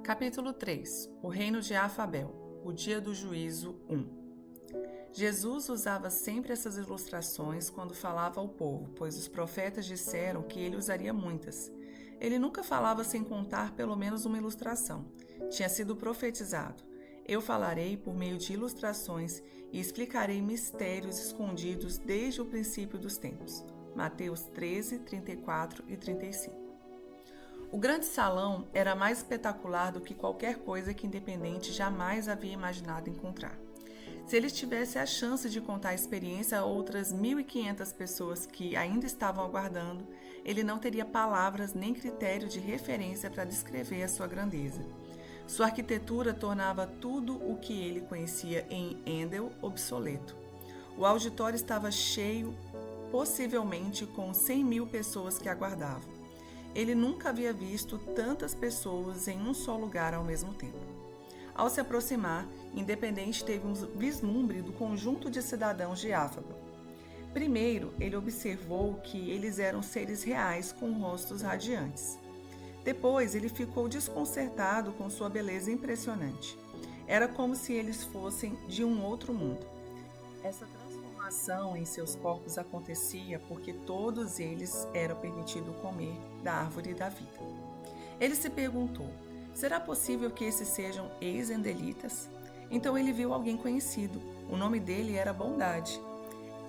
Capítulo 3. O reino de Afabel. O dia do juízo 1. Jesus usava sempre essas ilustrações quando falava ao povo, pois os profetas disseram que ele usaria muitas. Ele nunca falava sem contar pelo menos uma ilustração. Tinha sido profetizado: eu falarei por meio de ilustrações e explicarei mistérios escondidos desde o princípio dos tempos. Mateus 13, 34 e 35. O grande salão era mais espetacular do que qualquer coisa que Independente jamais havia imaginado encontrar. Se ele tivesse a chance de contar a experiência a outras 1.500 pessoas que ainda estavam aguardando, ele não teria palavras nem critério de referência para descrever a sua grandeza. Sua arquitetura tornava tudo o que ele conhecia em Endel obsoleto. O auditório estava cheio, possivelmente com 100.000 pessoas que aguardavam. Ele nunca havia visto tantas pessoas em um só lugar ao mesmo tempo. Ao se aproximar, Independente teve um vislumbre do conjunto de cidadãos de Afabel. Primeiro, ele observou que eles eram seres reais com rostos radiantes. Depois, ele ficou desconcertado com sua beleza impressionante. Era como se eles fossem de um outro mundo. Essa transformação em seus corpos acontecia porque todos eles era permitido comer da árvore da vida. Ele se perguntou: será possível que esses sejam ex-endelitas? Então ele viu alguém conhecido. O nome dele era Bondade.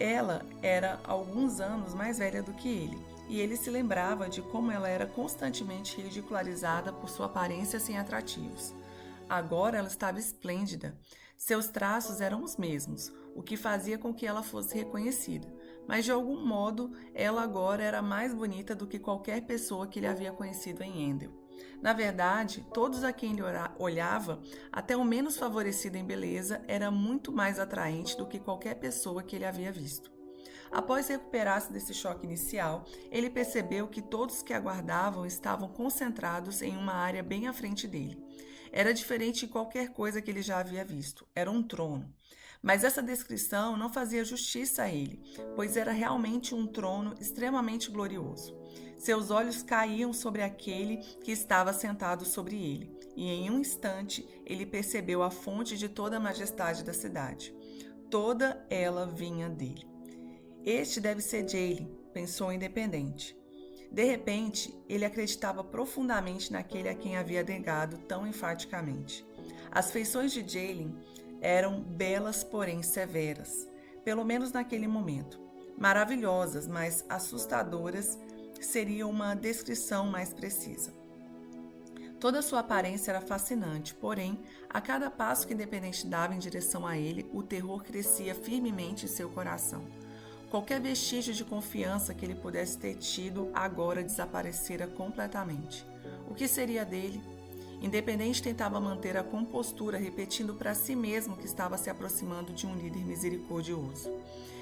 Ela era alguns anos mais velha do que ele, e ele se lembrava de como ela era constantemente ridicularizada por sua aparência sem atrativos. Agora ela estava esplêndida. Seus traços eram os mesmos, o que fazia com que ela fosse reconhecida. Mas de algum modo, ela agora era mais bonita do que qualquer pessoa que ele havia conhecido em Endel. Na verdade, todos a quem ele olhava, até o menos favorecido em beleza, era muito mais atraente do que qualquer pessoa que ele havia visto. Após recuperar-se desse choque inicial, ele percebeu que todos que aguardavam estavam concentrados em uma área bem à frente dele. Era diferente de qualquer coisa que ele já havia visto. Era um trono. Mas essa descrição não fazia justiça a ele, pois era realmente um trono extremamente glorioso. Seus olhos caíam sobre aquele que estava sentado sobre ele, e em um instante ele percebeu a fonte de toda a majestade da cidade. Toda ela vinha dele. Este deve ser Jalen, pensou Independente. De repente, ele acreditava profundamente naquele a quem havia negado tão enfaticamente. As feições de Jalen eram belas, porém severas, pelo menos naquele momento. Maravilhosas, mas assustadoras seria uma descrição mais precisa. Toda sua aparência era fascinante, porém, a cada passo que Independente dava em direção a ele, o terror crescia firmemente em seu coração. Qualquer vestígio de confiança que ele pudesse ter tido agora desaparecera completamente. O que seria dele? Independente tentava manter a compostura, repetindo para si mesmo que estava se aproximando de um líder misericordioso.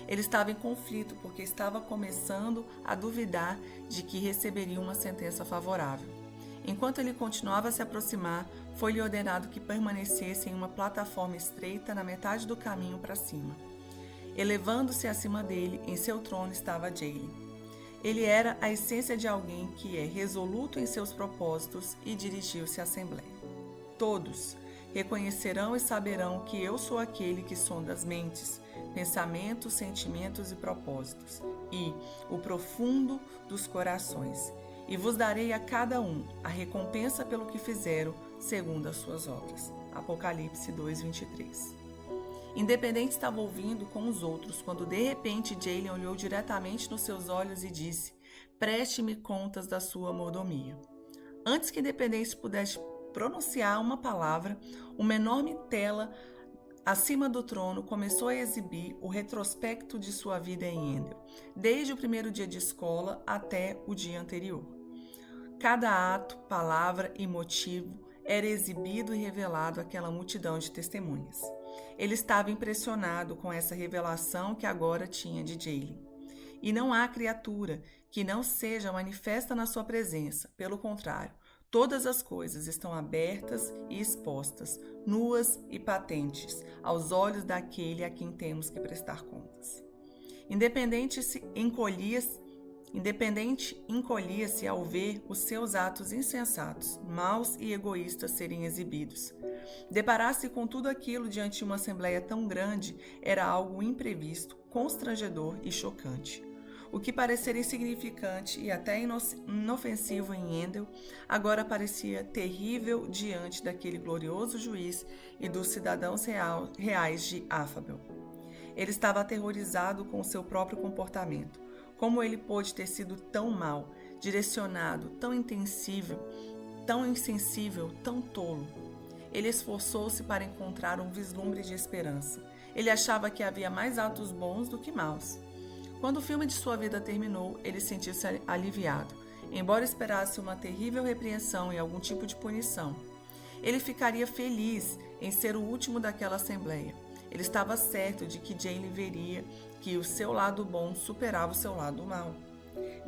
Ele estava em conflito porque estava começando a duvidar de que receberia uma sentença favorável. Enquanto ele continuava a se aproximar, foi-lhe ordenado que permanecesse em uma plataforma estreita na metade do caminho para cima. Elevando-se acima dele, em seu trono estava Jalen. Ele era a essência de alguém que é resoluto em seus propósitos e dirigiu-se à Assembleia. Todos reconhecerão e saberão que eu sou aquele que sonda as mentes, pensamentos, sentimentos e propósitos, e o profundo dos corações, e vos darei a cada um a recompensa pelo que fizeram, segundo as suas obras. Apocalipse 2:23. Independente estava ouvindo com os outros, quando de repente Jalen olhou diretamente nos seus olhos e disse: preste-me contas da sua mordomia. Antes que Independente pudesse pronunciar uma palavra, uma enorme tela acima do trono começou a exibir o retrospecto de sua vida em Endel, desde o primeiro dia de escola até o dia anterior. Cada ato, palavra e motivo era exibido e revelado àquela multidão de testemunhas. Ele estava impressionado com essa revelação que agora tinha de Jalen. E não há criatura que não seja manifesta na sua presença. Pelo contrário, todas as coisas estão abertas e expostas, nuas e patentes, aos olhos daquele a quem temos que prestar contas. Independente se encolhia Independente encolhia-se ao ver os seus atos insensatos, maus e egoístas serem exibidos. Deparar-se com tudo aquilo diante de uma assembleia tão grande era algo imprevisto, constrangedor e chocante. O que parecia insignificante e até inofensivo em Handel, agora parecia terrível diante daquele glorioso juiz e dos cidadãos reais de Affabel. Ele estava aterrorizado com o seu próprio comportamento. Como ele pôde ter sido tão mau, direcionado, tão intensível, tão insensível, tão tolo? Ele esforçou-se para encontrar um vislumbre de esperança. Ele achava que havia mais atos bons do que maus. Quando o filme de sua vida terminou, ele sentiu-se aliviado, embora esperasse uma terrível repreensão e algum tipo de punição. Ele ficaria feliz em ser o último daquela assembleia. Ele estava certo de que Jaylen veria que o seu lado bom superava o seu lado mau.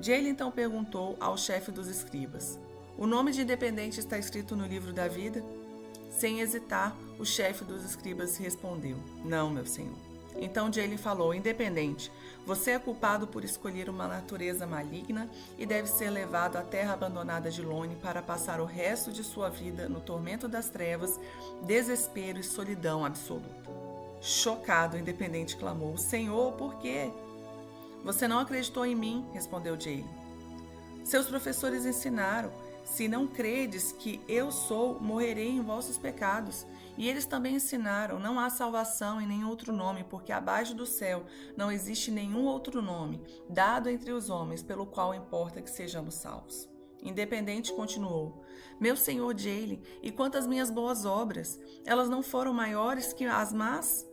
Jaylen então perguntou ao chefe dos escribas: "O nome de independente está escrito no livro da vida?" Sem hesitar, o chefe dos escribas respondeu: "Não, meu senhor." Então Jaylen falou: "Independente, você é culpado por escolher uma natureza maligna e deve ser levado à terra abandonada de Lone para passar o resto de sua vida no tormento das trevas, desespero e solidão absoluta." Chocado, o independente clamou: "Senhor, por quê?" "Você não acreditou em mim", respondeu Jaylen. "Seus professores ensinaram: se não credes que eu sou, morrerei em vossos pecados. E eles também ensinaram: não há salvação em nenhum outro nome, porque abaixo do céu não existe nenhum outro nome dado entre os homens pelo qual importa que sejamos salvos." Independente continuou: "Meu senhor Jaylen, e quanto às minhas boas obras, elas não foram maiores que as más?"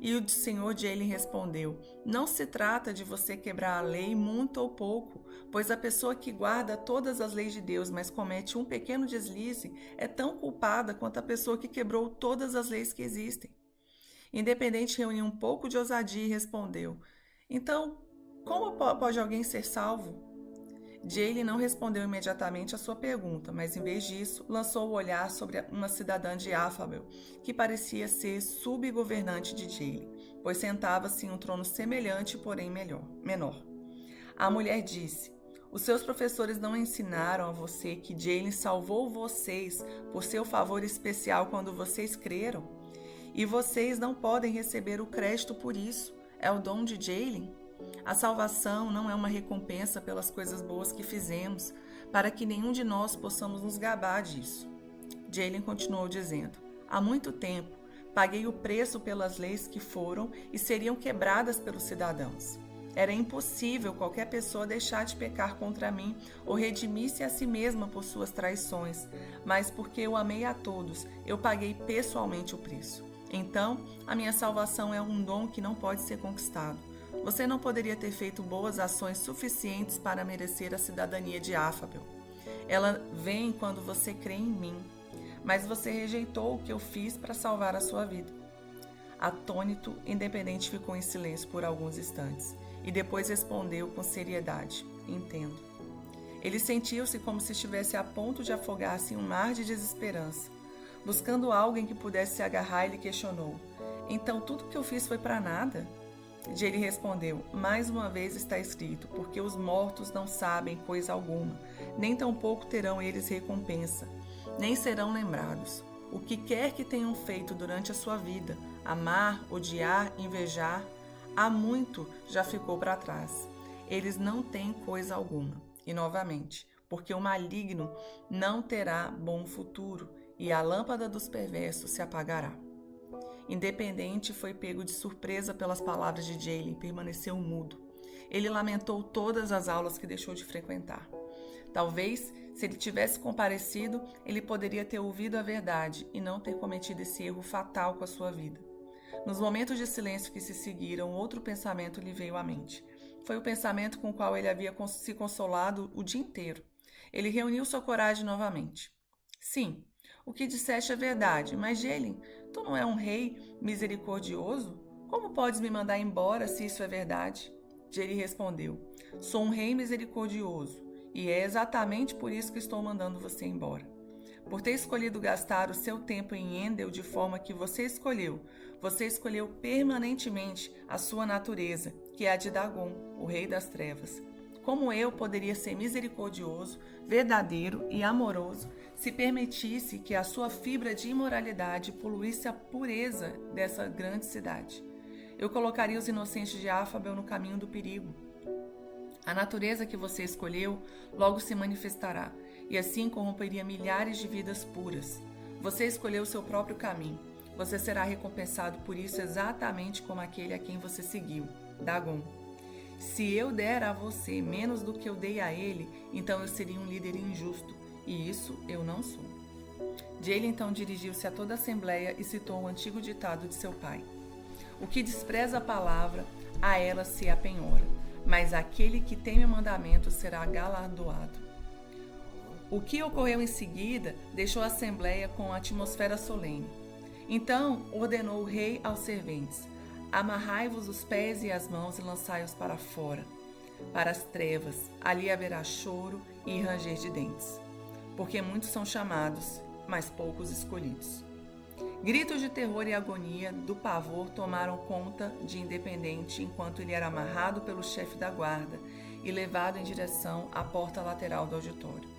E o senhor Jaylen respondeu: "Não se trata de você quebrar a lei muito ou pouco, pois a pessoa que guarda todas as leis de Deus, mas comete um pequeno deslize, é tão culpada quanto a pessoa que quebrou todas as leis que existem." Independente reuniu um pouco de ousadia e respondeu: "Então, como pode alguém ser salvo?" Jaylen não respondeu imediatamente à sua pergunta, mas em vez disso, lançou o olhar sobre uma cidadã de Affabel, que parecia ser subgovernante de Jaylen, pois sentava-se em um trono semelhante, porém menor. A mulher disse: "Os seus professores não ensinaram a você que Jaylen salvou vocês por seu favor especial quando vocês creram? E vocês não podem receber o crédito por isso. É o dom de Jaylen. A salvação não é uma recompensa pelas coisas boas que fizemos, para que nenhum de nós possamos nos gabar disso." Jaylen continuou dizendo: "Há muito tempo, paguei o preço pelas leis que foram e seriam quebradas pelos cidadãos. Era impossível qualquer pessoa deixar de pecar contra mim ou redimir-se a si mesma por suas traições, mas porque eu amei a todos, eu paguei pessoalmente o preço. Então, a minha salvação é um dom que não pode ser conquistado. Você não poderia ter feito boas ações suficientes para merecer a cidadania de Affabel. Ela vem quando você crê em mim, mas você rejeitou o que eu fiz para salvar a sua vida." Atônito, Independente ficou em silêncio por alguns instantes e depois respondeu com seriedade: "Entendo." Ele sentiu-se como se estivesse a ponto de afogar-se em um mar de desesperança. Buscando algo em que pudesse se agarrar, ele questionou: "Então tudo que eu fiz foi para nada?" Jaylen respondeu: "Mais uma vez está escrito, porque os mortos não sabem coisa alguma, nem tampouco terão eles recompensa, nem serão lembrados. O que quer que tenham feito durante a sua vida, amar, odiar, invejar, há muito já ficou para trás. Eles não têm coisa alguma." E novamente: "Porque o maligno não terá bom futuro, e a lâmpada dos perversos se apagará." Independente foi pego de surpresa pelas palavras de Jaylen e permaneceu mudo. Ele lamentou todas as aulas que deixou de frequentar. Talvez, se ele tivesse comparecido, ele poderia ter ouvido a verdade e não ter cometido esse erro fatal com a sua vida. Nos momentos de silêncio que se seguiram, outro pensamento lhe veio à mente. Foi o pensamento com o qual ele havia se consolado o dia inteiro. Ele reuniu sua coragem novamente. "Sim, o que disseste é verdade, mas Jaylen, tu não é um rei misericordioso? Como podes me mandar embora se isso é verdade?" Jaylen respondeu: "Sou um rei misericordioso, e é exatamente por isso que estou mandando você embora. Por ter escolhido gastar o seu tempo em Handel de forma que você escolheu permanentemente a sua natureza, que é a de Dagon, o rei das trevas. Como eu poderia ser misericordioso, verdadeiro e amoroso se permitisse que a sua fibra de imoralidade poluísse a pureza dessa grande cidade? Eu colocaria os inocentes de Afabel no caminho do perigo. A natureza que você escolheu logo se manifestará, e assim corromperia milhares de vidas puras. Você escolheu o seu próprio caminho. Você será recompensado por isso exatamente como aquele a quem você seguiu, Dagon. Se eu der a você menos do que eu dei a ele, então eu seria um líder injusto, e isso eu não sou. Jael então dirigiu-se a toda a assembleia e citou o antigo ditado de seu pai: o que despreza a palavra, a ela se apenhora, mas aquele que teme o mandamento será galardoado. O que ocorreu em seguida deixou a assembleia com uma atmosfera solene. Então ordenou o rei aos serventes: amarrai-vos os pés e as mãos e lançai-os para fora, para as trevas. Ali haverá choro e ranger de dentes, porque muitos são chamados, mas poucos escolhidos. Gritos de terror e agonia do pavor tomaram conta de Independente enquanto ele era amarrado pelo chefe da guarda e levado em direção à porta lateral do auditório.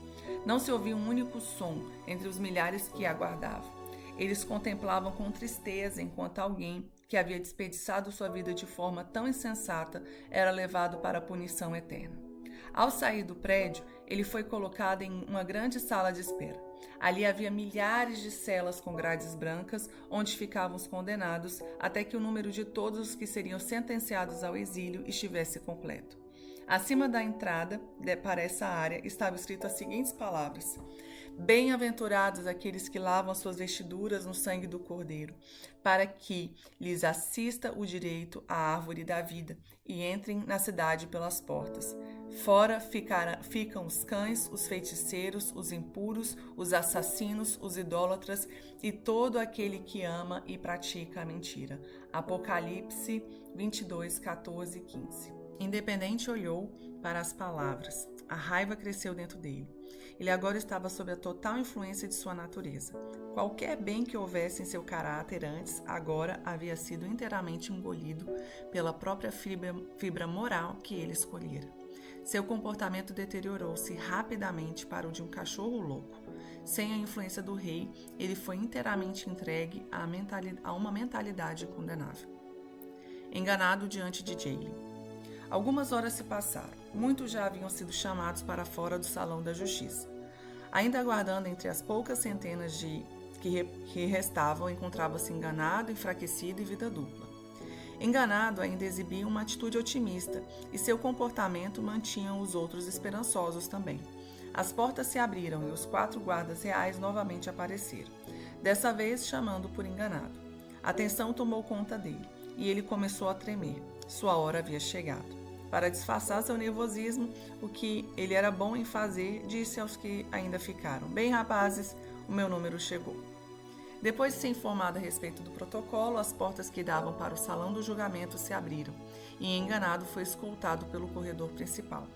Não se ouvia um único som entre os milhares que aguardavam. Eles contemplavam com tristeza enquanto alguém que havia desperdiçado sua vida de forma tão insensata era levado para a punição eterna. Ao sair do prédio, ele foi colocado em uma grande sala de espera. Ali havia milhares de celas com grades brancas, onde ficavam os condenados, até que o número de todos os que seriam sentenciados ao exílio estivesse completo. Acima da entrada para essa área estava escrito as seguintes palavras: bem-aventurados aqueles que lavam suas vestiduras no sangue do Cordeiro, para que lhes assista o direito à árvore da vida e entrem na cidade pelas portas. Fora ficam os cães, os feiticeiros, os impuros, os assassinos, os idólatras e todo aquele que ama e pratica a mentira. Apocalipse 22, 14 e 15. Independente olhou para as palavras. A raiva cresceu dentro dele. Ele agora estava sob a total influência de sua natureza. Qualquer bem que houvesse em seu caráter antes, agora havia sido inteiramente engolido pela própria fibra moral que ele escolhera. Seu comportamento deteriorou-se rapidamente para o de um cachorro louco. Sem a influência do rei, ele foi inteiramente entregue a uma mentalidade condenável. Enganado diante de Jael. Algumas horas se passaram. Muitos já haviam sido chamados para fora do salão da justiça. Ainda aguardando entre as poucas centenas que restavam, encontrava-se Enganado, Enfraquecido e Vida Dupla. Enganado ainda exibia uma atitude otimista e seu comportamento mantinha os outros esperançosos também. As portas se abriram e os 4 guardas reais novamente apareceram, dessa vez chamando por Enganado. A tensão tomou conta dele e ele começou a tremer. Sua hora havia chegado. Para disfarçar seu nervosismo, o que ele era bom em fazer, disse aos que ainda ficaram: bem, rapazes, o meu número chegou. Depois de ser informado a respeito do protocolo, as portas que davam para o salão do julgamento se abriram e Enganado foi escoltado pelo corredor principal.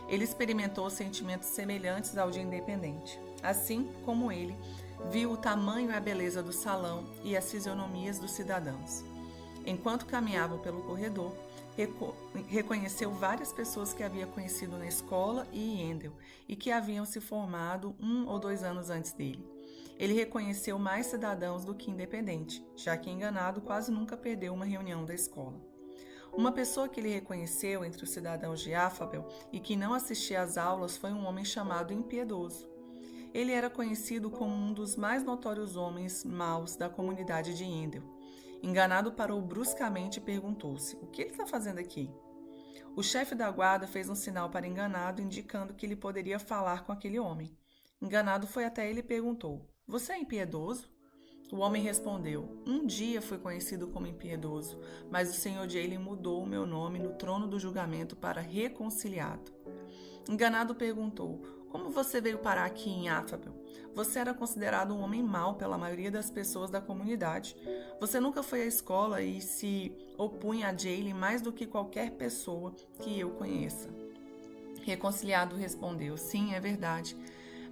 Ele experimentou sentimentos semelhantes ao de Independente. Assim como ele, viu o tamanho e a beleza do salão e as fisionomias dos cidadãos. Enquanto caminhavam pelo corredor, reconheceu várias pessoas que havia conhecido na escola e em Endel e que haviam se formado 1 ou 2 anos antes dele. Ele reconheceu mais cidadãos do que Independente, já que Enganado quase nunca perdeu uma reunião da escola. Uma pessoa que ele reconheceu entre os cidadãos de Afabel e que não assistia às aulas foi um homem chamado Impiedoso. Ele era conhecido como um dos mais notórios homens maus da comunidade de Endel. Enganado parou bruscamente e perguntou-se: o que ele está fazendo aqui? O chefe da guarda fez um sinal para Enganado, indicando que ele poderia falar com aquele homem. Enganado foi até ele e perguntou: você é impiedoso? O homem respondeu: um dia fui conhecido como impiedoso, mas o Senhor Jael mudou o meu nome no trono do julgamento para reconciliado. Enganado perguntou: como você veio parar aqui em Afabel? Você era considerado um homem mau pela maioria das pessoas da comunidade. Você nunca foi à escola e se opunha a Jael mais do que qualquer pessoa que eu conheça. Reconciliado respondeu: sim, é verdade,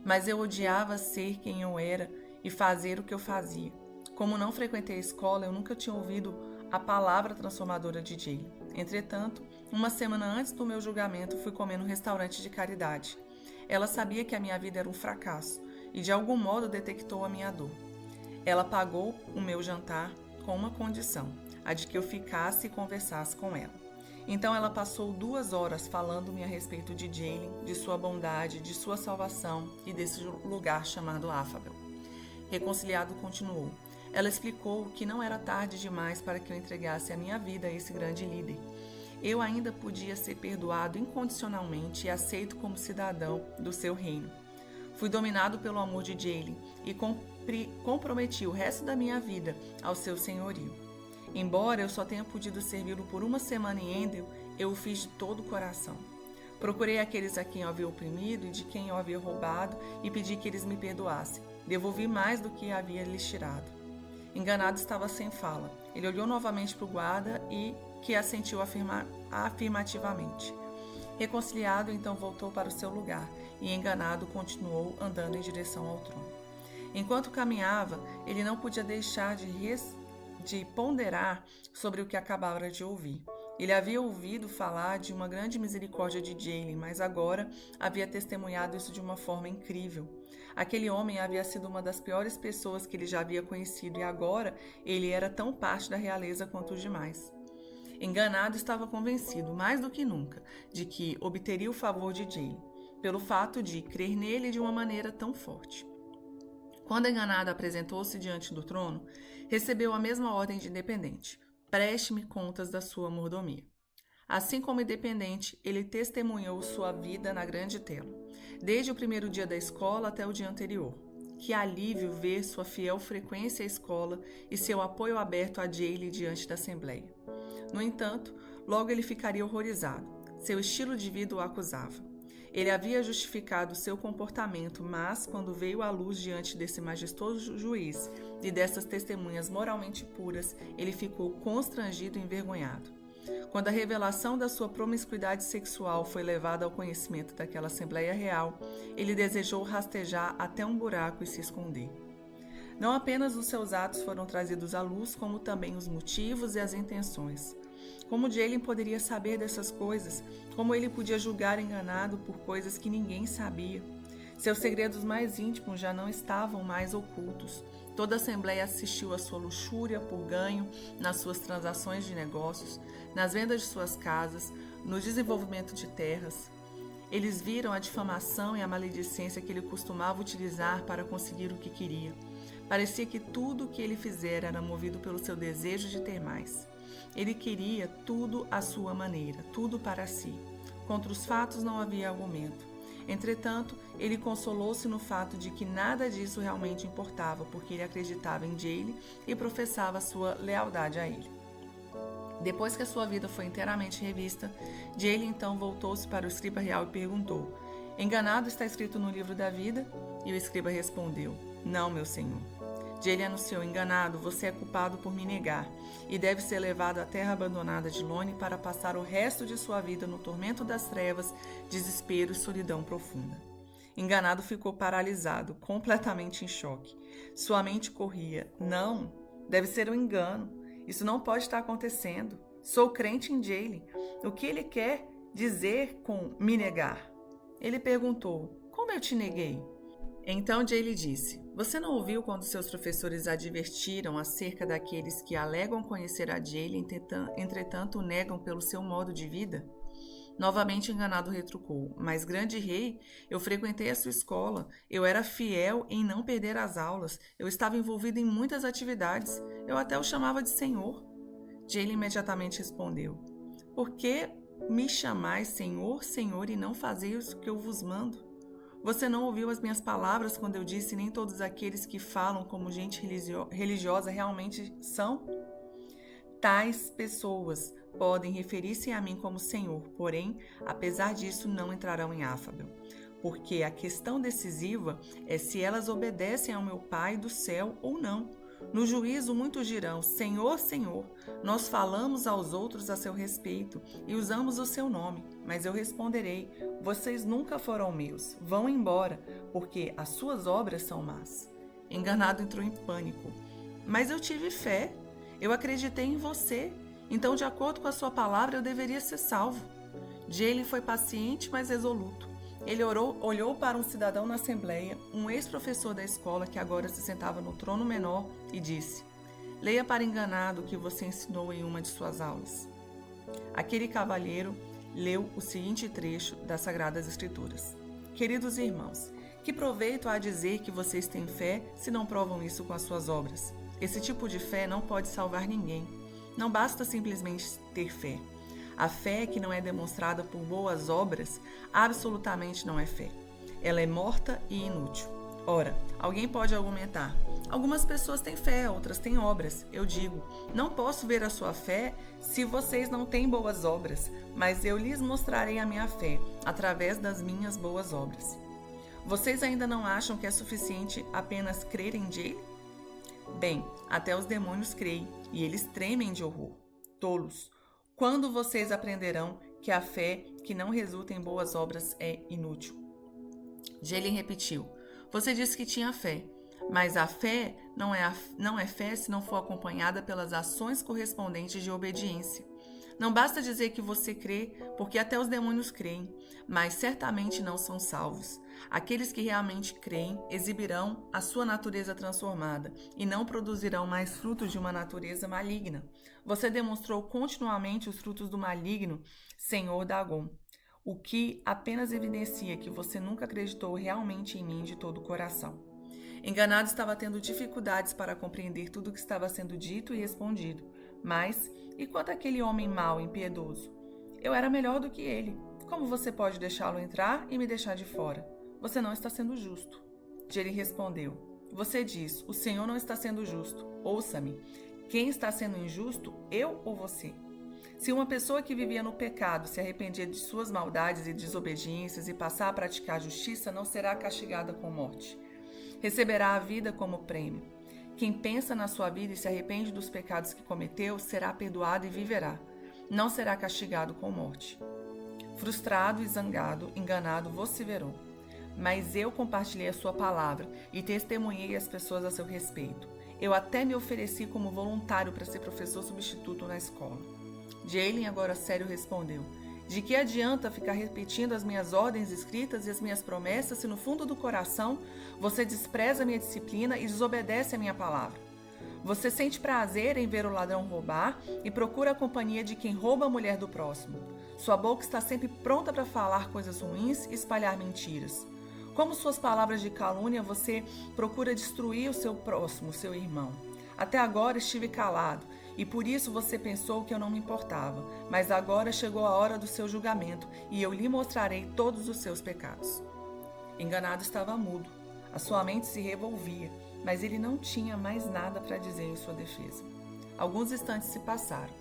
mas eu odiava ser quem eu era e fazer o que eu fazia. Como não frequentei a escola, eu nunca tinha ouvido a palavra transformadora de Jael. Entretanto, Uma semana antes do meu julgamento, fui comer num restaurante de caridade. Ela sabia que a minha vida era um fracasso e de algum modo detectou a minha dor. Ela pagou o meu jantar com uma condição, a de que eu ficasse e conversasse com ela. Então ela passou 2 horas falando-me a respeito de Jaylen, de sua bondade, de sua salvação e desse lugar chamado Affabel. Reconciliado, continuou. Ela explicou que não era tarde demais para que eu entregasse a minha vida a esse grande líder. Eu ainda podia ser perdoado incondicionalmente e aceito como cidadão do seu reino. Fui dominado pelo amor de Jaylen e comprometi o resto da minha vida ao seu senhorio. Embora eu só tenha podido servi-lo por uma semana em Endel, eu o fiz de todo o coração. Procurei aqueles a quem eu havia oprimido e de quem eu havia roubado e pedi que eles me perdoassem. Devolvi mais do que havia lhes tirado. Enganado, estava sem fala. Ele olhou novamente para o guarda e que assentiu afirmativamente. Reconciliado, então voltou para o seu lugar e, enganado, continuou andando em direção ao trono. Enquanto caminhava, ele não podia deixar de ponderar sobre o que acabara de ouvir. Ele havia ouvido falar de uma grande misericórdia de Jaylen, mas agora havia testemunhado isso de uma forma incrível. Aquele homem havia sido uma das piores pessoas que ele já havia conhecido e agora ele era tão parte da realeza quanto os demais. Enganado, estava convencido, mais do que nunca, de que obteria o favor de Jaylen, pelo fato de crer nele de uma maneira tão forte. Quando Enganado apresentou-se diante do trono, recebeu a mesma ordem de Independente: preste-me contas da sua mordomia. Assim como Independente, ele testemunhou sua vida na grande tela, desde o primeiro dia da escola até o dia anterior. Que alívio ver sua fiel frequência à escola e seu apoio aberto a Jaylen diante da Assembleia. No entanto, logo ele ficaria horrorizado. Seu estilo de vida o acusava. Ele havia justificado seu comportamento, mas, quando veio à luz diante desse majestoso juiz e dessas testemunhas moralmente puras, ele ficou constrangido e envergonhado. Quando a revelação da sua promiscuidade sexual foi levada ao conhecimento daquela Assembleia Real, ele desejou rastejar até um buraco e se esconder. Não apenas os seus atos foram trazidos à luz, como também os motivos e as intenções. Como Jaylen poderia saber dessas coisas? Como ele podia julgar Enganado por coisas que ninguém sabia? Seus segredos mais íntimos já não estavam mais ocultos. Toda a Assembleia assistiu à sua luxúria por ganho nas suas transações de negócios, nas vendas de suas casas, no desenvolvimento de terras. Eles viram a difamação e a maledicência que ele costumava utilizar para conseguir o que queria. Parecia que tudo o que ele fizera era movido pelo seu desejo de ter mais. Ele queria tudo à sua maneira, tudo para si. Contra os fatos não havia argumento. Entretanto, ele consolou-se no fato de que nada disso realmente importava, porque ele acreditava em Jaylen e professava sua lealdade a ele. Depois que a sua vida foi inteiramente revista, Jaylen então voltou-se para o escriba real e perguntou: Enganado está escrito no livro da vida? E o escriba respondeu: Não, meu senhor. Jaylen anunciou: Enganado, você é culpado por me negar e deve ser levado à terra abandonada de Lone para passar o resto de sua vida no tormento das trevas, desespero e solidão profunda. Enganado ficou paralisado, completamente em choque. Sua mente corria: Não, deve ser um engano. Isso não pode estar acontecendo. Sou crente em Jaylen. O que ele quer dizer com me negar? Ele perguntou: Como eu te neguei? Então Jaylen disse: Você não ouviu quando seus professores advertiram acerca daqueles que alegam conhecer a Jaylen, entretanto o negam pelo seu modo de vida? Novamente Enganado retrucou: Mas, grande rei, eu frequentei a sua escola, eu era fiel em não perder as aulas, eu estava envolvido em muitas atividades, eu até o chamava de senhor. Jaylen imediatamente respondeu: Por que me chamais senhor, senhor, e não fazeis o que eu vos mando? Você não ouviu as minhas palavras quando eu disse: nem todos aqueles que falam como gente religiosa realmente são? Tais pessoas podem referir-se a mim como Senhor, porém, apesar disso, não entrarão em Affabel. Porque a questão decisiva é se elas obedecem ao meu Pai do céu ou não. No juízo, muitos dirão: Senhor, Senhor, nós falamos aos outros a seu respeito e usamos o seu nome. Mas eu responderei: vocês nunca foram meus, vão embora, porque as suas obras são más. Enganado entrou em pânico. Mas eu tive fé, eu acreditei em você, Então, de acordo com a sua palavra, eu deveria ser salvo. Jayle foi paciente, mas resoluto. Ele olhou para um cidadão na assembleia, um ex-professor da escola que agora se sentava no trono menor, e disse: leia para enganado o que você ensinou em uma de suas aulas. Aquele cavalheiro leu o seguinte trecho das Sagradas Escrituras: queridos irmãos, que proveito há dizer que vocês têm fé se não provam isso com as suas obras? Esse tipo de fé não pode salvar ninguém. Não basta simplesmente ter fé. A fé que não é demonstrada por boas obras absolutamente não é fé. Ela é morta e inútil. Ora, alguém pode argumentar: algumas pessoas têm fé, outras têm obras. Eu digo: não posso ver a sua fé se vocês não têm boas obras, mas eu lhes mostrarei a minha fé através das minhas boas obras. Vocês ainda não acham que é suficiente apenas crer em Jayle? Bem, até os demônios creem e eles tremem de horror. Tolos! Quando vocês aprenderão que a fé que não resulta em boas obras é inútil? Jayle repetiu: você disse que tinha fé, mas a fé não é fé se não for acompanhada pelas ações correspondentes de obediência. Não basta dizer que você crê, porque até os demônios creem, mas certamente não são salvos. Aqueles que realmente creem exibirão a sua natureza transformada e não produzirão mais frutos de uma natureza maligna. Você demonstrou continuamente os frutos do maligno, Senhor Dagon, o que apenas evidencia que você nunca acreditou realmente em mim de todo o coração. Enganado estava tendo dificuldades para compreender tudo o que estava sendo dito e respondido. Mas, e quanto àquele homem mau e impiedoso? Eu era melhor do que ele. Como você pode deixá-lo entrar e me deixar de fora? Você não está sendo justo. Jayle respondeu: você diz, o Senhor não está sendo justo. Ouça-me. Quem está sendo injusto, eu ou você? Se uma pessoa que vivia no pecado se arrepender de suas maldades e desobediências e passar a praticar a justiça, não será castigada com morte. Receberá a vida como prêmio. Quem pensa na sua vida e se arrepende dos pecados que cometeu, será perdoado e viverá. Não será castigado com morte. Frustrado e zangado, enganado, vociferou: mas eu compartilhei a sua palavra e testemunhei as pessoas a seu respeito. Eu até me ofereci como voluntário para ser professor substituto na escola. Jayle, agora sério, respondeu: de que adianta ficar repetindo as minhas ordens escritas e as minhas promessas se no fundo do coração você despreza a minha disciplina e desobedece a minha palavra? Você sente prazer em ver o ladrão roubar e procura a companhia de quem rouba a mulher do próximo. Sua boca está sempre pronta para falar coisas ruins e espalhar mentiras. Como suas palavras de calúnia, você procura destruir o seu próximo, seu irmão. Até agora estive calado, e por isso você pensou que eu não me importava. Mas agora chegou a hora do seu julgamento, e eu lhe mostrarei todos os seus pecados. Enganado estava mudo. A sua mente se revolvia, mas ele não tinha mais nada para dizer em sua defesa. Alguns instantes se passaram.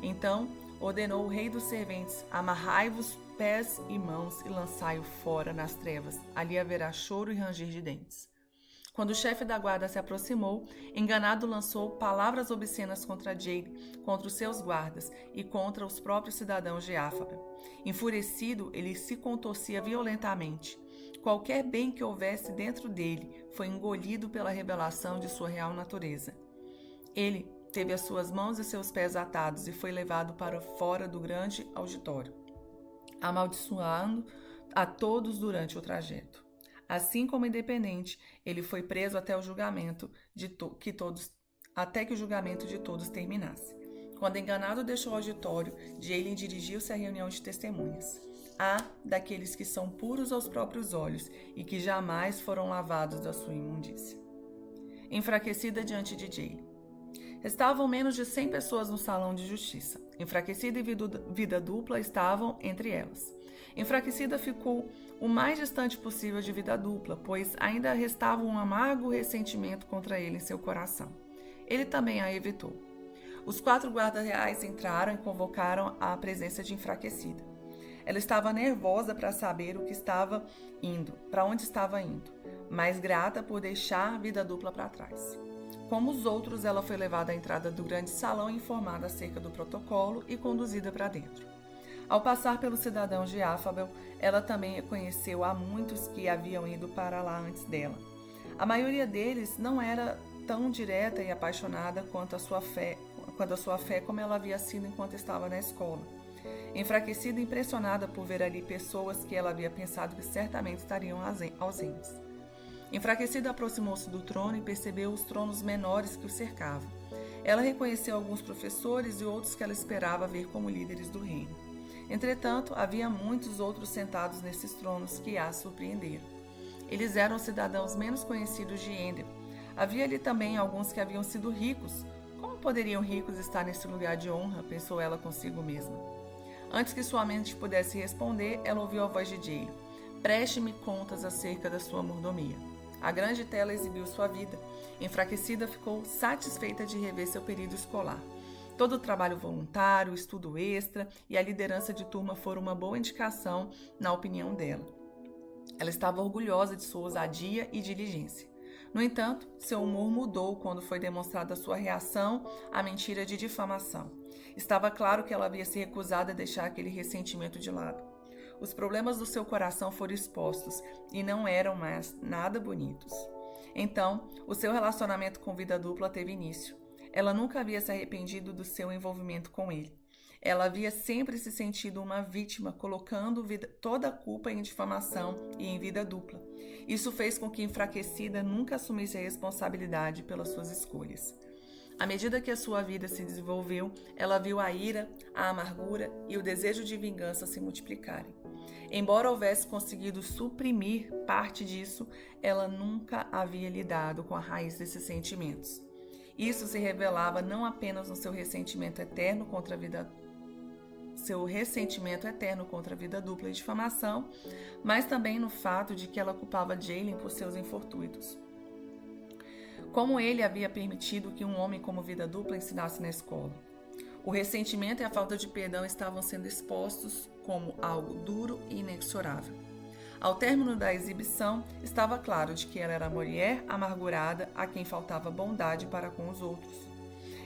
Então ordenou o rei dos serventes: amarrai-vos pés e mãos e lançai-o fora nas trevas. Ali haverá choro e ranger de dentes. Quando o chefe da guarda se aproximou, Enganado lançou palavras obscenas contra Jayle, contra os seus guardas e contra os próprios cidadãos de Áfaba. Enfurecido, ele se contorcia violentamente. Qualquer bem que houvesse dentro dele foi engolido pela revelação de sua real natureza. Ele teve as suas mãos e seus pés atados e foi levado para fora do grande auditório, amaldiçoando a todos durante o trajeto. Assim como independente, ele foi preso até o julgamento até que o julgamento de todos terminasse. Quando Enganado deixou o auditório, Jayle dirigiu-se à reunião de testemunhas. Há daqueles que são puros aos próprios olhos e que jamais foram lavados da sua imundícia. Enfraquecida diante de Jayle. Estavam menos de 100 pessoas no salão de justiça. Enfraquecida e vida dupla estavam entre elas. Enfraquecida ficou o mais distante possível de vida dupla, pois ainda restava um amargo ressentimento contra ele em seu coração. Ele também a evitou. Os 4 guardas reais entraram e convocaram a presença de Enfraquecida. Ela estava nervosa para saber para onde estava indo, mas grata por deixar vida dupla para trás. Como os outros, ela foi levada à entrada do grande salão e informada acerca do protocolo e conduzida para dentro. Ao passar pelos cidadãos de Áfaba, ela também conheceu a muitos que haviam ido para lá antes dela. A maioria deles não era tão direta e apaixonada quanto quanto à sua fé como ela havia sido enquanto estava na escola. Enfraquecida e impressionada por ver ali pessoas que ela havia pensado que certamente estariam ausentes. Enfraquecida, aproximou-se do trono e percebeu os tronos menores que o cercavam. Ela reconheceu alguns professores e outros que ela esperava ver como líderes do reino. Entretanto, havia muitos outros sentados nesses tronos que a surpreenderam. Eles eram os cidadãos menos conhecidos de Endor. Havia ali também alguns que haviam sido ricos. Como poderiam ricos estar nesse lugar de honra? Pensou ela consigo mesma. Antes que sua mente pudesse responder, ela ouviu a voz de Jayle. Preste-me contas acerca da sua mordomia. A grande tela exibiu sua vida. Enfraquecida, ficou satisfeita de rever seu período escolar. Todo o trabalho voluntário, o estudo extra e a liderança de turma foram uma boa indicação na opinião dela. Ela estava orgulhosa de sua ousadia e diligência. No entanto, seu humor mudou quando foi demonstrada sua reação à mentira de difamação. Estava claro que ela havia se recusado a deixar aquele ressentimento de lado. Os problemas do seu coração foram expostos e não eram mais nada bonitos. Então, o seu relacionamento com vida dupla teve início. Ela nunca havia se arrependido do seu envolvimento com ele. Ela havia sempre se sentido uma vítima, colocando toda a culpa em difamação e em vida dupla. Isso fez com que, enfraquecida, nunca assumisse a responsabilidade pelas suas escolhas. À medida que a sua vida se desenvolveu, ela viu a ira, a amargura e o desejo de vingança se multiplicarem. Embora houvesse conseguido suprimir parte disso, ela nunca havia lidado com a raiz desses sentimentos. Isso se revelava não apenas no seu ressentimento eterno contra a vida dupla e difamação, mas também no fato de que ela culpava Jayle por seus infortúnios. Como ele havia permitido que um homem como vida dupla ensinasse na escola? O ressentimento e a falta de perdão estavam sendo expostos como algo duro e inexorável. Ao término da exibição, estava claro de que ela era a mulher amargurada a quem faltava bondade para com os outros.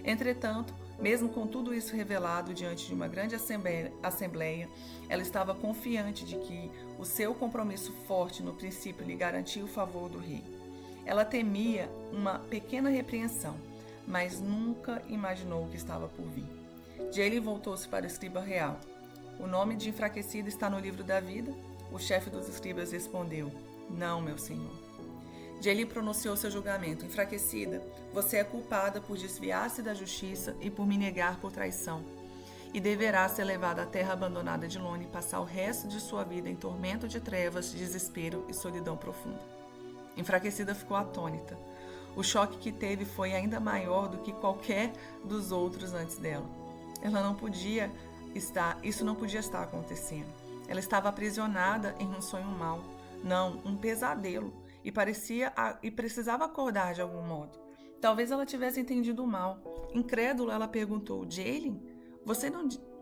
Entretanto, mesmo com tudo isso revelado diante de uma grande assembleia, ela estava confiante de que o seu compromisso forte no princípio lhe garantia o favor do rei. Ela temia uma pequena repreensão, mas nunca imaginou o que estava por vir. Jayle voltou-se para o escriba real. O nome de enfraquecida está no livro da vida? O chefe dos escribas respondeu, não, meu senhor. Jayle pronunciou seu julgamento. Enfraquecida, você é culpada por desviar-se da justiça e por me negar por traição. E deverá ser levada à terra abandonada de Lone e passar o resto de sua vida em tormento de trevas, desespero e solidão profunda. Enfraquecida ficou atônita. O choque que teve foi ainda maior do que qualquer dos outros antes dela. Isso não podia estar acontecendo. Ela estava aprisionada em um sonho mau, não, um pesadelo, e precisava acordar de algum modo. Talvez ela tivesse entendido mal. Incrédula, ela perguntou, Jayle,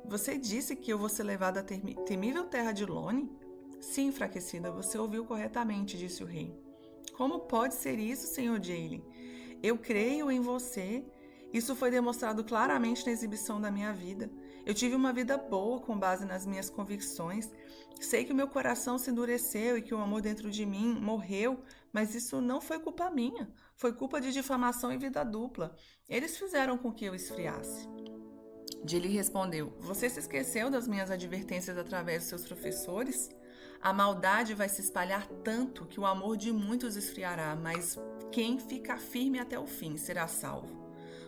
você disse que eu vou ser levada à temível terra de Lone? Sim, enfraquecida, você ouviu corretamente, disse o rei. Como pode ser isso, senhor Jayle? Eu creio em você. Isso foi demonstrado claramente na exibição da minha vida. Eu tive uma vida boa com base nas minhas convicções. Sei que o meu coração se endureceu e que o amor dentro de mim morreu, mas isso não foi culpa minha. Foi culpa de difamação e vida dupla. Eles fizeram com que eu esfriasse. Jayle respondeu, você se esqueceu das minhas advertências através dos seus professores? A maldade vai se espalhar tanto que o amor de muitos esfriará, mas quem ficar firme até o fim será salvo.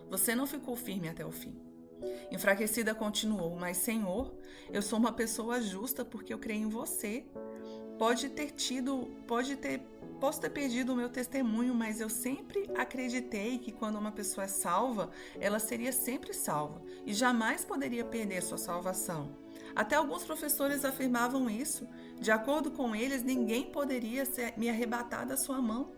Você não ficou firme até o fim. Enfraquecida continuou, mas Senhor, eu sou uma pessoa justa porque eu creio em você. Posso ter perdido o meu testemunho, mas eu sempre acreditei que quando uma pessoa é salva, ela seria sempre salva e jamais poderia perder sua salvação. Até alguns professores afirmavam isso. De acordo com eles, ninguém poderia me arrebatar da sua mão.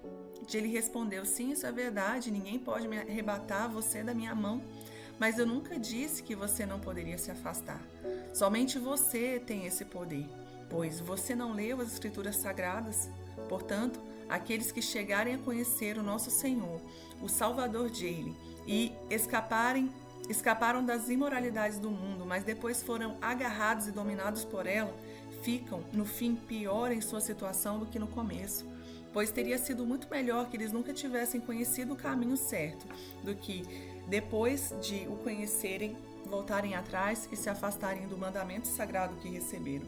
Jayle respondeu, sim, isso é verdade, ninguém pode me arrebatar você da minha mão. Mas eu nunca disse que você não poderia se afastar. Somente você tem esse poder, pois você não leu as Escrituras Sagradas. Portanto, aqueles que chegarem a conhecer o nosso Senhor, o Salvador Jayle, e escaparam das imoralidades do mundo, mas depois foram agarrados e dominados por ela, ficam, no fim, pior em sua situação do que no começo. pois teria sido muito melhor que eles nunca tivessem conhecido o caminho certo, do que, depois de o conhecerem, voltarem atrás e se afastarem do mandamento sagrado que receberam.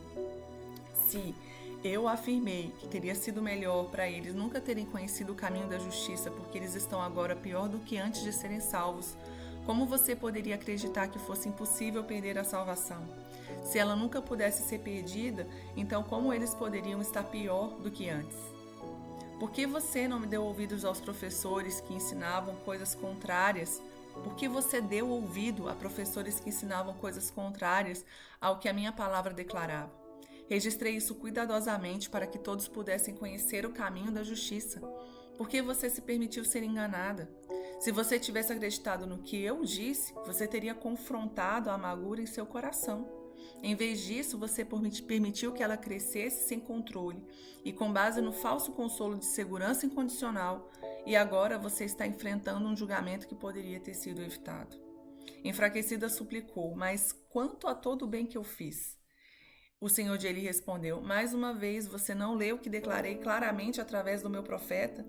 Se eu afirmei que teria sido melhor para eles nunca terem conhecido o caminho da justiça, porque eles estão agora pior do que antes de serem salvos, como você poderia acreditar que fosse impossível perder a salvação? Se ela nunca pudesse ser perdida, então como eles poderiam estar pior do que antes? Por que você não me deu ouvidos aos professores que ensinavam coisas contrárias? Por que você deu ouvido a professores que ensinavam coisas contrárias ao que a minha palavra declarava? Registrei isso cuidadosamente para que todos pudessem conhecer o caminho da justiça. Por que você se permitiu ser enganada? Se você tivesse acreditado no que eu disse, você teria confrontado a amargura em seu coração. Em vez disso, você permitiu que ela crescesse sem controle e com base no falso consolo de segurança incondicional, e agora você está enfrentando um julgamento que poderia ter sido evitado. Enfraquecida suplicou, mas quanto a todo o bem que eu fiz? O Senhor de Eli respondeu, mais uma vez, você não leu o que declarei claramente através do meu profeta?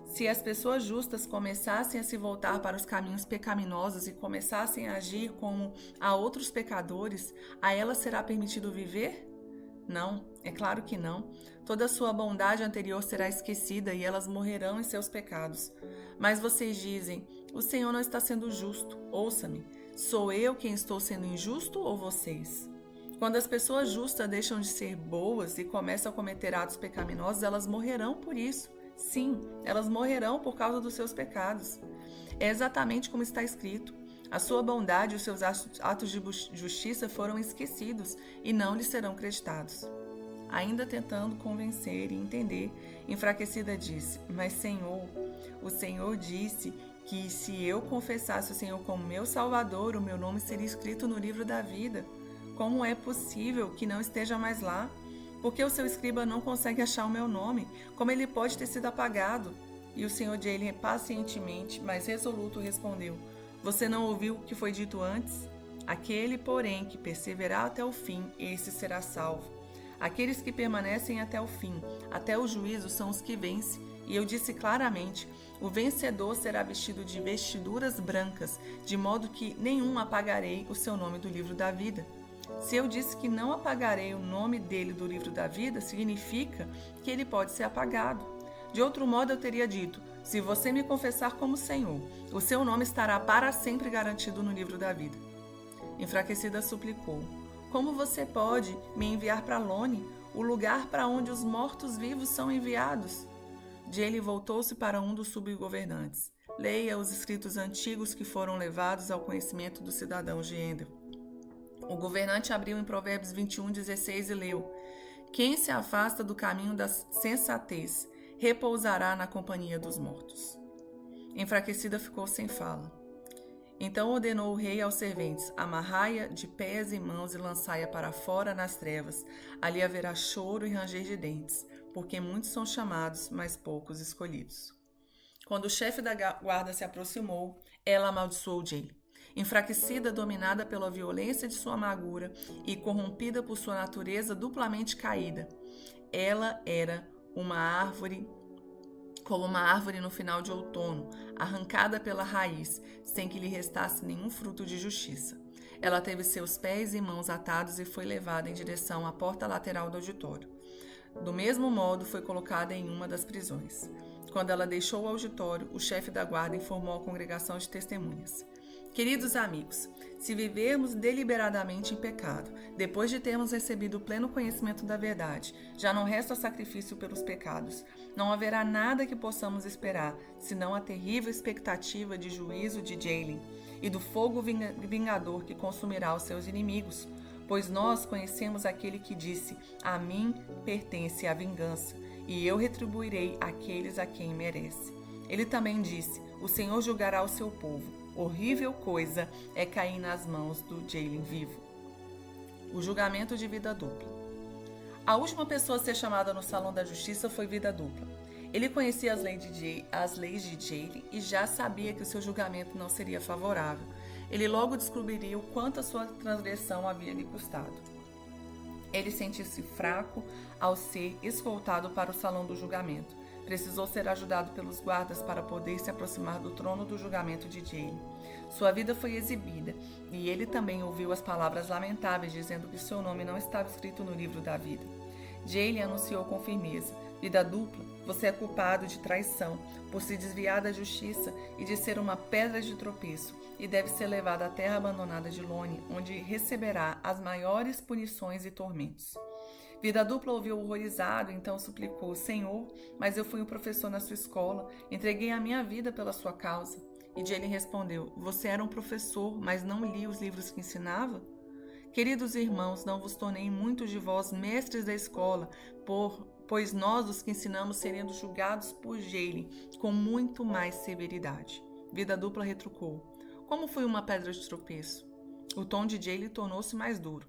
Se as pessoas justas começassem a se voltar para os caminhos pecaminosos e começassem a agir como a outros pecadores, a elas será permitido viver? Não, é claro que não. Toda a sua bondade anterior será esquecida e elas morrerão em seus pecados. Mas vocês dizem, o Senhor não está sendo justo. Ouça-me, sou eu quem estou sendo injusto ou vocês? Quando as pessoas justas deixam de ser boas e começam a cometer atos pecaminosos, elas morrerão por isso. Sim, elas morrerão por causa dos seus pecados. É exatamente como está escrito. A sua bondade e os seus atos de justiça foram esquecidos e não lhes serão creditados. Ainda tentando convencer e entender, enfraquecida disse, mas Senhor, o Senhor disse que se eu confessasse o Senhor como meu Salvador, o meu nome seria escrito no livro da vida. Como é possível que não esteja mais lá? Porque o seu escriba não consegue achar o meu nome? Como ele pode ter sido apagado? E o Senhor de Eli pacientemente, mas resoluto, respondeu, você não ouviu o que foi dito antes? Aquele, porém, que perseverar até o fim, esse será salvo. Aqueles que permanecem até o fim, até o juízo, são os que vencem. E eu disse claramente, o vencedor será vestido de vestiduras brancas, de modo que nenhum apagarei o seu nome do livro da vida. Se eu disse que não apagarei o nome dele do livro da vida, significa que ele pode ser apagado. De outro modo, eu teria dito, se você me confessar como Senhor, o seu nome estará para sempre garantido no livro da vida. Enfraquecida suplicou, como você pode me enviar para Lone, o lugar para onde os mortos-vivos são enviados? Ele voltou-se para um dos subgovernantes. Leia os escritos antigos que foram levados ao conhecimento dos cidadãos de Endor. O governante abriu em Provérbios 21:16 e leu, quem se afasta do caminho da sensatez repousará na companhia dos mortos. Enfraquecida ficou sem fala. Então ordenou o rei aos serventes, amarrai-a de pés e mãos e lançai-a para fora nas trevas. Ali haverá choro e ranger de dentes, porque muitos são chamados, mas poucos escolhidos. Quando o chefe da guarda se aproximou, ela amaldiçoou Jale. Enfraquecida, dominada pela violência de sua amargura e corrompida por sua natureza duplamente caída, ela era uma árvore, como uma árvore no final de outono, arrancada pela raiz, sem que lhe restasse nenhum fruto de justiça. Ela teve seus pés e mãos atados e foi levada em direção à porta lateral do auditório. Do mesmo modo, foi colocada em uma das prisões. Quando ela deixou o auditório, o chefe da guarda informou a congregação de testemunhas. Queridos amigos, se vivermos deliberadamente em pecado, depois de termos recebido o pleno conhecimento da verdade, já não resta sacrifício pelos pecados. Não haverá nada que possamos esperar, senão a terrível expectativa de juízo de Jalen e do fogo vingador que consumirá os seus inimigos. Pois nós conhecemos aquele que disse, a mim pertence a vingança, e eu retribuirei aqueles a quem merece. Ele também disse, o Senhor julgará o seu povo. Horrível coisa é cair nas mãos do Jalen vivo. O julgamento de vida dupla. A última pessoa a ser chamada no Salão da Justiça foi Vida Dupla. Ele conhecia as leis de Jalen e já sabia que o seu julgamento não seria favorável. Ele logo descobriria o quanto a sua transgressão havia lhe custado. Ele sentiu-se fraco ao ser escoltado para o salão do julgamento. Precisou ser ajudado pelos guardas para poder se aproximar do trono do julgamento de Jaylen. Sua vida foi exibida, e ele também ouviu as palavras lamentáveis dizendo que seu nome não estava escrito no livro da vida. Jaylen anunciou com firmeza: vida dupla, você é culpado de traição, por se desviar da justiça e de ser uma pedra de tropeço, e deve ser levado à terra abandonada de Lone, onde receberá as maiores punições e tormentos. Vida dupla ouviu horrorizado, então suplicou: Senhor, mas eu fui um professor na sua escola, entreguei a minha vida pela sua causa. E Jaylen respondeu: você era um professor, mas não li os livros que ensinava? Queridos irmãos, não vos tornei muitos de vós mestres da escola, pois nós os que ensinamos seremos julgados por Jaylen com muito mais severidade. Vida dupla retrucou: como fui uma pedra de tropeço? O tom de Jaylen tornou-se mais duro.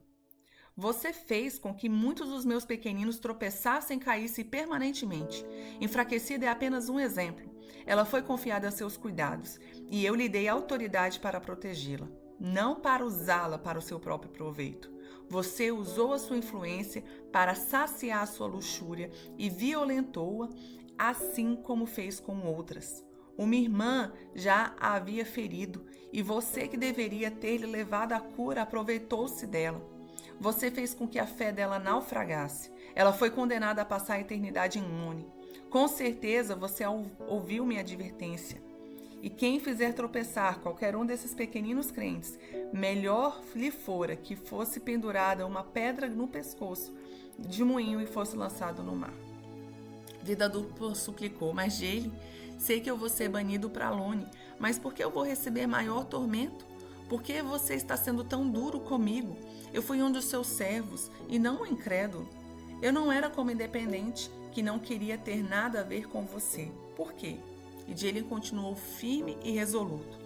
Você fez com que muitos dos meus pequeninos tropeçassem e caíssem permanentemente. Enfraquecida é apenas um exemplo. Ela foi confiada a seus cuidados, e eu lhe dei autoridade para protegê-la, não para usá-la para o seu próprio proveito. Você usou a sua influência para saciar a sua luxúria e violentou-a, assim como fez com outras. Uma irmã já a havia ferido, e você, que deveria ter lhe levado à cura, aproveitou-se dela. Você fez com que a fé dela naufragasse. Ela foi condenada a passar a eternidade imune. Com certeza você ouviu minha advertência. E quem fizer tropeçar qualquer um desses pequeninos crentes, melhor lhe fora que fosse pendurada uma pedra no pescoço de moinho e fosse lançado no mar. Vida dupla suplicou: mas Jaylen, sei que eu vou ser banido para Lone, mas por que eu vou receber maior tormento? Por que você está sendo tão duro comigo? Eu fui um dos seus servos e não um incrédulo. Eu não era como independente, que não queria ter nada a ver com você. Por quê? E Jaylen continuou firme e resoluto.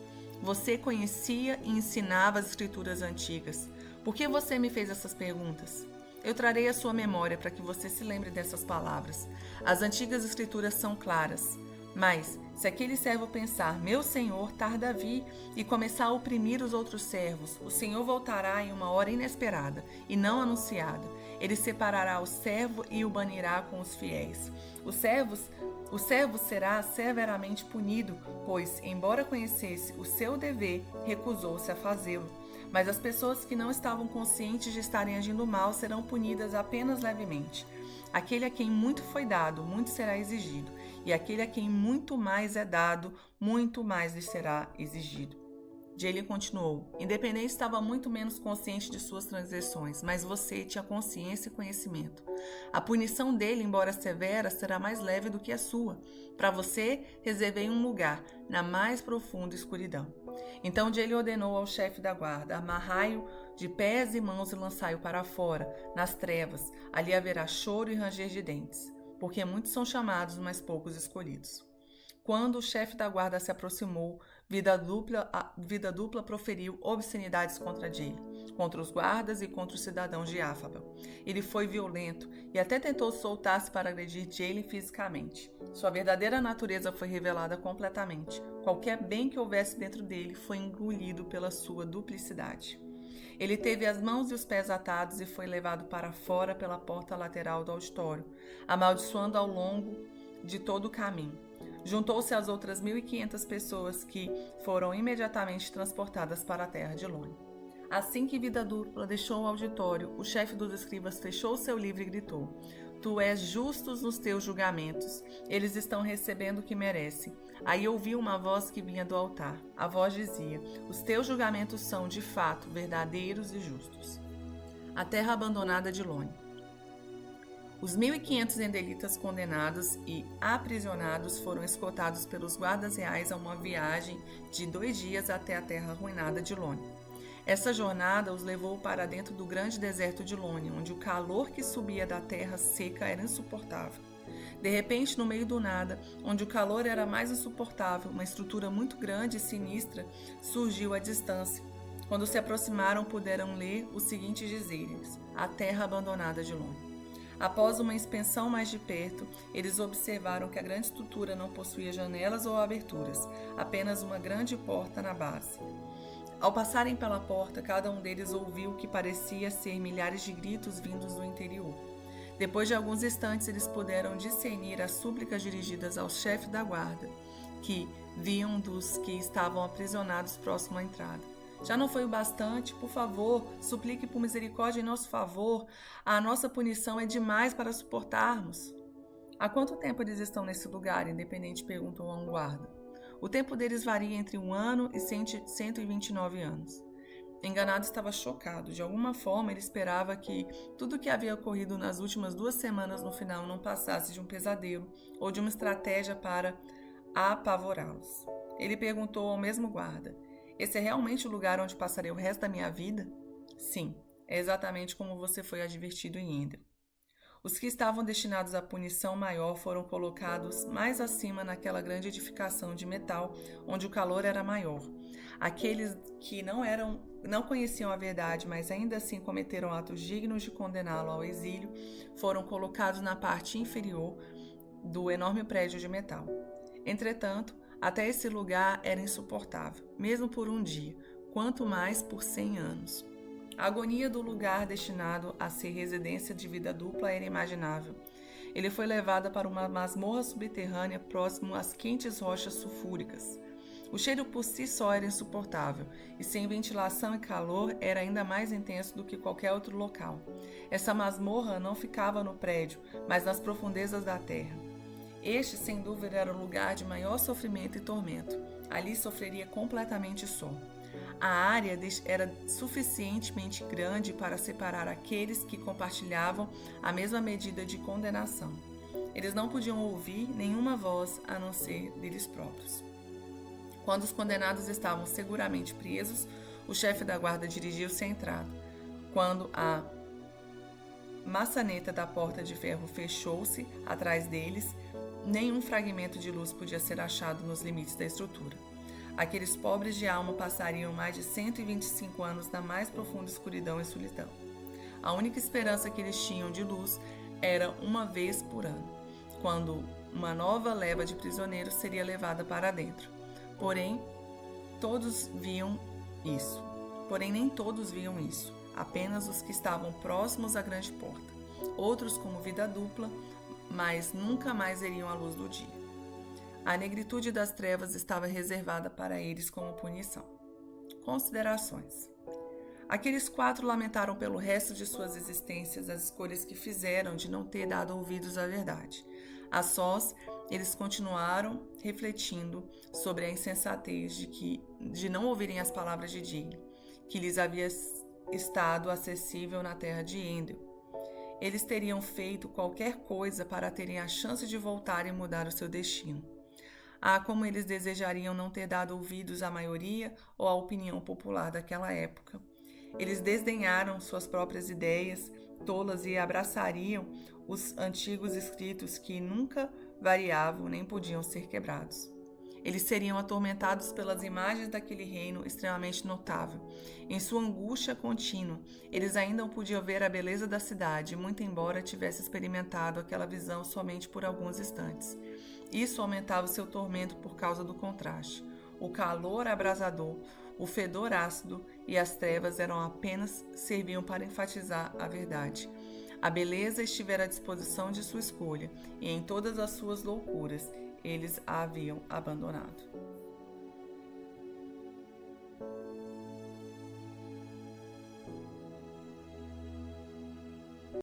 Você conhecia e ensinava as escrituras antigas. Por que você me fez essas perguntas? Eu trarei à sua memória para que você se lembre dessas palavras. As antigas escrituras são claras. Mas, se aquele servo pensar: meu senhor tarda a vir, e começar a oprimir os outros servos, o Senhor voltará em uma hora inesperada e não anunciada. Ele separará o servo e o banirá com os fiéis. O servo será severamente punido, pois, embora conhecesse o seu dever, recusou-se a fazê-lo. Mas as pessoas que não estavam conscientes de estarem agindo mal serão punidas apenas levemente. Aquele a quem muito foi dado, muito será exigido, e aquele a quem muito mais é dado, muito mais lhe será exigido. Jaylen continuou: independente estava muito menos consciente de suas transgressões, mas você tinha consciência e conhecimento. A punição dele, embora severa, será mais leve do que a sua. Para você, reservei um lugar na mais profunda escuridão. Então Jaylen ordenou ao chefe da guarda: amarrai-o de pés e mãos e lançai-o para fora, nas trevas. Ali haverá choro e ranger de dentes, porque muitos são chamados, mas poucos escolhidos. Quando o chefe da guarda se aproximou, Vida dupla proferiu obscenidades contra Jaylen, contra os guardas e contra os cidadãos de Afabel. Ele foi violento e até tentou soltar-se para agredir Jaylen fisicamente. Sua verdadeira natureza foi revelada completamente. Qualquer bem que houvesse dentro dele foi engolido pela sua duplicidade. Ele teve as mãos e os pés atados e foi levado para fora pela porta lateral do auditório, amaldiçoando ao longo de todo o caminho. Juntou-se às outras 1.500 pessoas que foram imediatamente transportadas para a terra de Lone. Assim que Vida dupla deixou o auditório, o chefe dos escribas fechou seu livro e gritou: Tu és justo nos teus julgamentos, eles estão recebendo o que merecem. Aí ouvi uma voz que vinha do altar. A voz dizia: Os teus julgamentos são, de fato, verdadeiros e justos. A terra abandonada de Lone. Os 1.500 endelitas condenados e aprisionados foram escoltados pelos guardas reais a uma viagem de 2 dias até a terra arruinada de Lone. Essa jornada os levou para dentro do grande deserto de Lone, onde o calor que subia da terra seca era insuportável. De repente, no meio do nada, onde o calor era mais insuportável, uma estrutura muito grande e sinistra surgiu à distância. Quando se aproximaram, puderam ler os seguintes dizeres: a terra abandonada de Lone. Após uma inspeção mais de perto, eles observaram que a grande estrutura não possuía janelas ou aberturas, apenas uma grande porta na base. Ao passarem pela porta, cada um deles ouviu o que parecia ser milhares de gritos vindos do interior. Depois de alguns instantes, eles puderam discernir as súplicas dirigidas ao chefe da guarda, que vinham dos que estavam aprisionados próximo à entrada. Já não foi o bastante? Por favor, suplique por misericórdia em nosso favor. A nossa punição é demais para suportarmos. Há quanto tempo eles estão nesse lugar? Independente perguntou a um guarda. O tempo deles varia entre 1 ano e 129 anos. Enganado estava chocado. De alguma forma, ele esperava que tudo o que havia ocorrido nas últimas 2 semanas no final não passasse de um pesadelo ou de uma estratégia para apavorá-los. Ele perguntou ao mesmo guarda: esse é realmente o lugar onde passarei o resto da minha vida? Sim, é exatamente como você foi advertido em Ender. Os que estavam destinados à punição maior foram colocados mais acima naquela grande edificação de metal, onde o calor era maior. Aqueles que não conheciam a verdade, mas ainda assim cometeram atos dignos de condená-lo ao exílio, foram colocados na parte inferior do enorme prédio de metal. Entretanto, até esse lugar era insuportável, mesmo por um dia, quanto mais por 100 anos. A agonia do lugar destinado a ser residência de vida dupla era imaginável. Ele foi levado para uma masmorra subterrânea próximo às quentes rochas sulfúricas. O cheiro por si só era insuportável, e sem ventilação e calor era ainda mais intenso do que qualquer outro local. Essa masmorra não ficava no prédio, mas nas profundezas da terra. Este, sem dúvida, era o lugar de maior sofrimento e tormento. Ali sofreria completamente só. A área era suficientemente grande para separar aqueles que compartilhavam a mesma medida de condenação. Eles não podiam ouvir nenhuma voz a não ser deles próprios. Quando os condenados estavam seguramente presos, o chefe da guarda dirigiu-se à entrada. Quando a maçaneta da porta de ferro fechou-se atrás deles, nenhum fragmento de luz podia ser achado nos limites da estrutura. Aqueles pobres de alma passariam mais de 125 anos na mais profunda escuridão e solidão. A única esperança que eles tinham de luz era uma vez por ano, quando uma nova leva de prisioneiros seria levada para dentro. Porém, nem todos viam isso, apenas os que estavam próximos à grande porta. Outros como vida dupla, mas nunca mais veriam a luz do dia. A negritude das trevas estava reservada para eles como punição. Considerações. Aqueles 4 lamentaram pelo resto de suas existências as escolhas que fizeram de não ter dado ouvidos à verdade. A sós, eles continuaram refletindo sobre a insensatez de não ouvirem as palavras de Diggle, que lhes havia estado acessível na terra de Endel. Eles teriam feito qualquer coisa para terem a chance de voltar e mudar o seu destino. Como eles desejariam não ter dado ouvidos à maioria ou à opinião popular daquela época. Eles desdenharam suas próprias ideias tolas e abraçariam os antigos escritos que nunca variavam nem podiam ser quebrados. Eles seriam atormentados pelas imagens daquele reino extremamente notável. Em sua angústia contínua, eles ainda não podiam ver a beleza da cidade, muito embora tivessem experimentado aquela visão somente por alguns instantes. Isso aumentava o seu tormento por causa do contraste. O calor abrasador, o fedor ácido e as trevas serviam para enfatizar a verdade. A beleza estivera à disposição de sua escolha, e em todas as suas loucuras, eles a haviam abandonado.